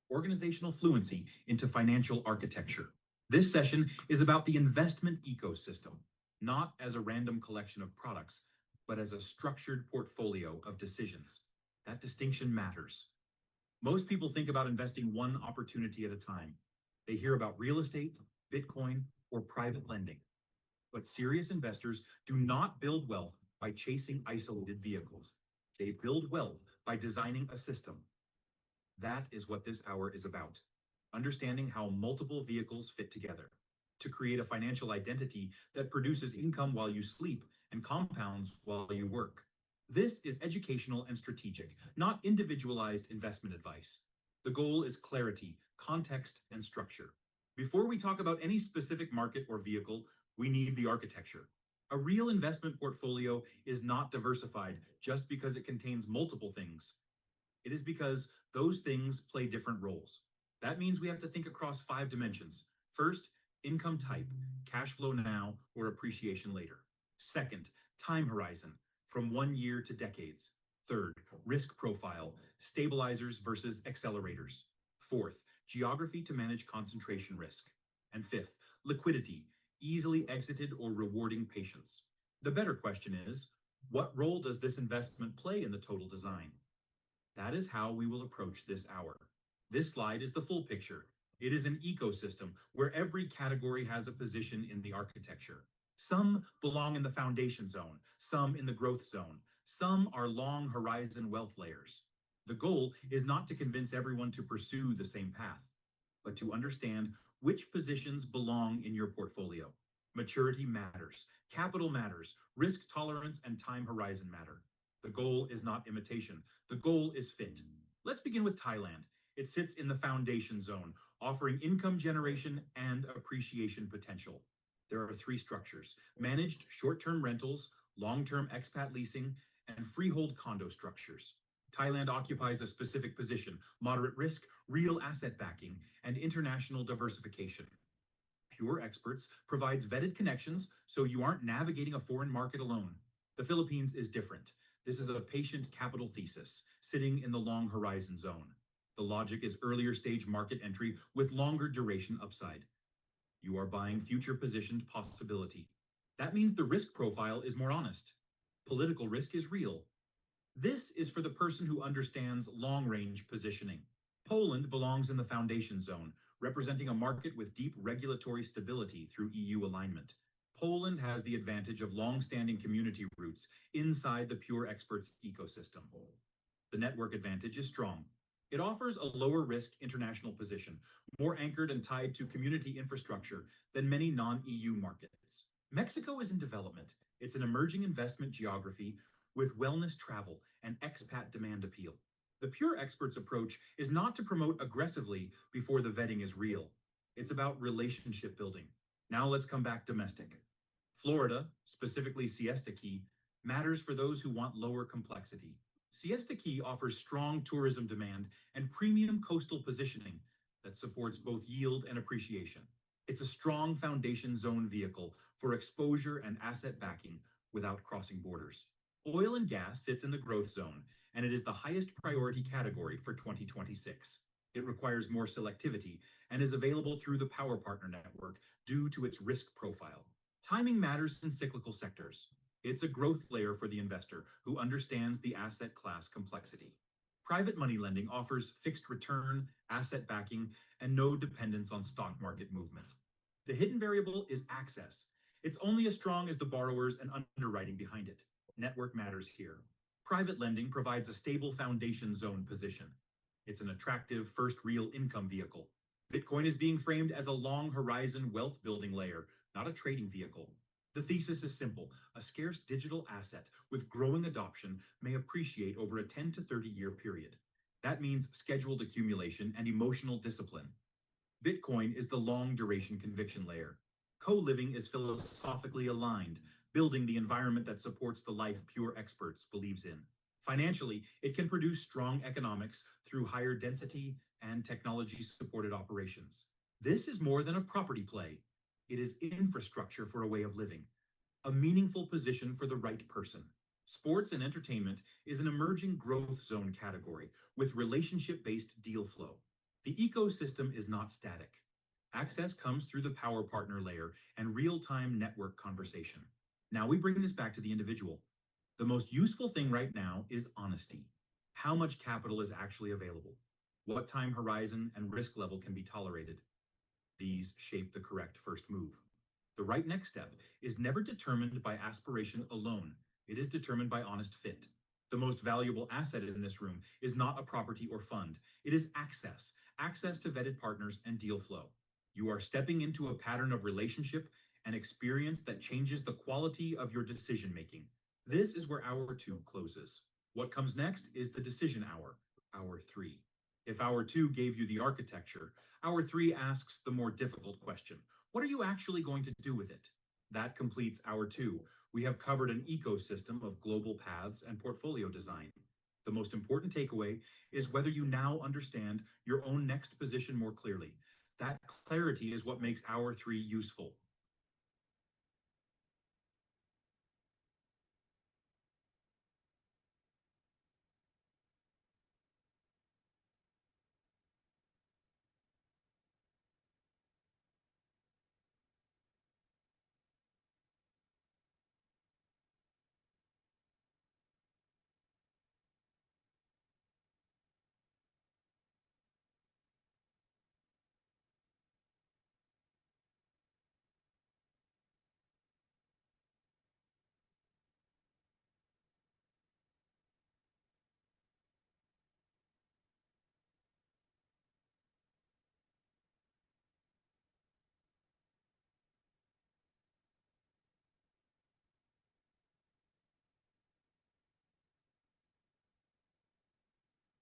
Organizational fluency into financial architecture. This session is about the investment ecosystem, not as a random collection of products, but as a structured portfolio of decisions. That distinction matters. Most people think about investing one opportunity at a time. They hear about real estate, Bitcoin, or private lending. But serious investors do not build wealth by chasing isolated vehicles. They build wealth by designing a system. That is what this hour is about. Understanding how multiple vehicles fit together to create a financial identity that produces income while you sleep and compounds while you work. This is educational and strategic, not individualized investment advice. The goal is clarity, context, and structure. Before we talk about any specific market or vehicle, we need the architecture. A real investment portfolio is not diversified just because it contains multiple things. It is because those things play different roles. That means we have to think across 5 dimensions. First, income type, cash flow now or appreciation later. Second, time horizon, from 1 year to decades. Third, risk profile, stabilizers versus accelerators. Fourth, geography to manage concentration risk. And fifth, liquidity, easily exited or rewarding patience. The better question is, what role does this investment play in the total design? That is how we will approach this hour. This slide is the full picture. It is an ecosystem where every category has a position in the architecture. Some belong in the foundation zone, some in the growth zone, some are long horizon wealth layers. The goal is not to convince everyone to pursue the same path, but to understand which positions belong in your portfolio. Maturity matters, capital matters, risk tolerance and time horizon matter. The goal is not imitation, the goal is fit. Let's begin with Thailand. It sits in the foundation zone, offering income generation and appreciation potential. There are 3 structures: managed short-term rentals, long-term expat leasing, and freehold condo structures. Thailand occupies a specific position: moderate risk, real asset backing, and international diversification. Pure Experts provides vetted connections so you aren't navigating a foreign market alone. The Philippines is different. This is a patient capital thesis, sitting in the long horizon zone. The logic is earlier stage market entry with longer duration upside. You are buying future positioned possibility. That means the risk profile is more honest. Political risk is real. This is for the person who understands long-range positioning. Poland belongs in the foundation zone, representing a market with deep regulatory stability through EU alignment. Poland has the advantage of long-standing community roots inside the Pure Experts ecosystem. The network advantage is strong. It offers a lower risk international position, more anchored and tied to community infrastructure than many non-EU markets. Mexico is in development. It's an emerging investment geography with wellness travel and expat demand appeal. The Pure Experts approach is not to promote aggressively before the vetting is real. It's about relationship building. Now let's come back domestic. Florida, specifically Siesta Key, matters for those who want lower complexity. Siesta Key offers strong tourism demand and premium coastal positioning that supports both yield and appreciation. It's a strong foundation zone vehicle for exposure and asset backing without crossing borders. Oil and gas sits in the growth zone, and it is the highest priority category for 2026. It requires more selectivity and is available through the Power Partner Network due to its risk profile. Timing matters in cyclical sectors. It's a growth layer for the investor who understands the asset class complexity. Private money lending offers fixed return, asset backing, and no dependence on stock market movement. The hidden variable is access. It's only as strong as the borrowers and underwriting behind it. Network matters here. Private lending provides a stable foundation zone position. It's an attractive first real income vehicle. Bitcoin is being framed as a long horizon wealth building layer, not a trading vehicle. The thesis is simple. A scarce digital asset with growing adoption may appreciate over a 10 to 30-year period. That means scheduled accumulation and emotional discipline. Bitcoin is the long duration conviction layer. Co-living is philosophically aligned, building the environment that supports the life Pure Experts believes in. Financially, it can produce strong economics through higher density and technology-supported operations. This is more than a property play. It is infrastructure for a way of living, a meaningful position for the right person. Sports and entertainment is an emerging growth zone category with relationship-based deal flow. The ecosystem is not static. Access comes through the power partner layer and real-time network conversation. Now we bring this back to the individual. The most useful thing right now is honesty. How much capital is actually available? What time horizon and risk level can be tolerated? These shape the correct first move. The right next step is never determined by aspiration alone. It is determined by honest fit. The most valuable asset in this room is not a property or fund. It is access to vetted partners and deal flow. You are stepping into a pattern of relationship an experience that changes the quality of your decision making. This is where hour 2 closes. What comes next is the decision hour, hour 3. If hour 2 gave you the architecture, hour 3 asks the more difficult question. What are you actually going to do with it? That completes hour 2. We have covered an ecosystem of global paths and portfolio design. The most important takeaway is whether you now understand your own next position more clearly. That clarity is what makes hour 3 useful.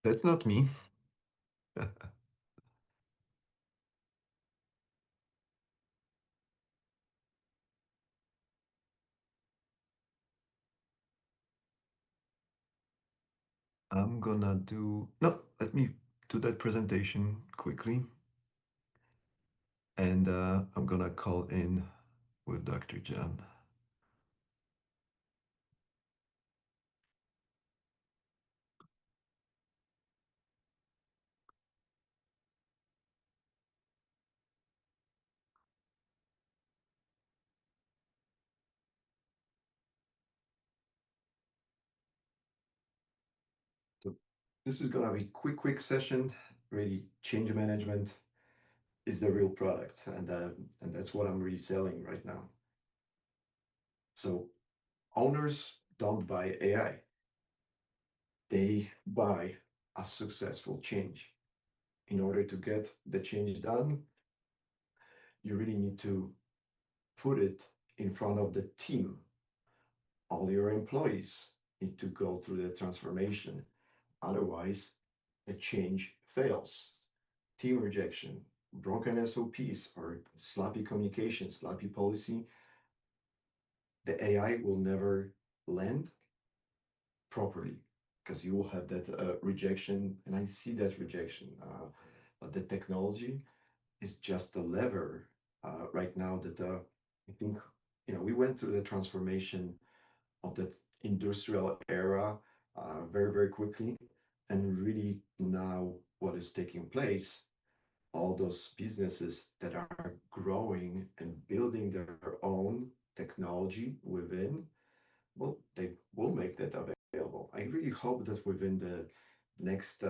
That's not me. I'm gonna do, no, let me do that presentation quickly. And I'm gonna call in with Dr. John. So this is gonna be quick session. Really, change management is the real product, and that's what I'm really selling right now. So owners don't buy AI; they buy a successful change. In order to get the change done, you really need to put it in front of the team. All your employees need to go through the transformation. Otherwise, the change fails. Team rejection, broken SOPs, or sloppy communication, sloppy policy, the AI will never land properly because you will have that rejection, and I see that rejection. But the technology is just a lever right now that I think we went through the transformation of that industrial era very quickly, and really now what is taking place, all those businesses that are growing and building their own technology within, well, they will make that available. I really hope that within the next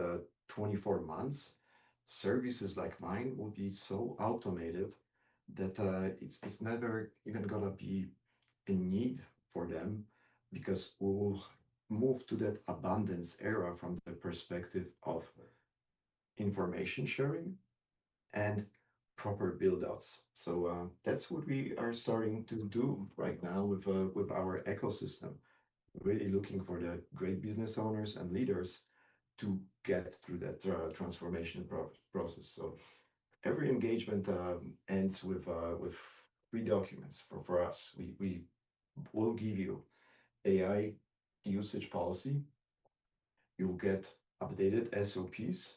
24 months, services like mine will be so automated that it's never even gonna be a need for them, because we will move to that abundance era from the perspective of information sharing and proper build outs. So that's what we are starting to do right now with our ecosystem. Really looking for the great business owners and leaders to get through that transformation process. So every engagement ends with 3 documents for us. We will give you AI usage policy. You'll get updated SOPs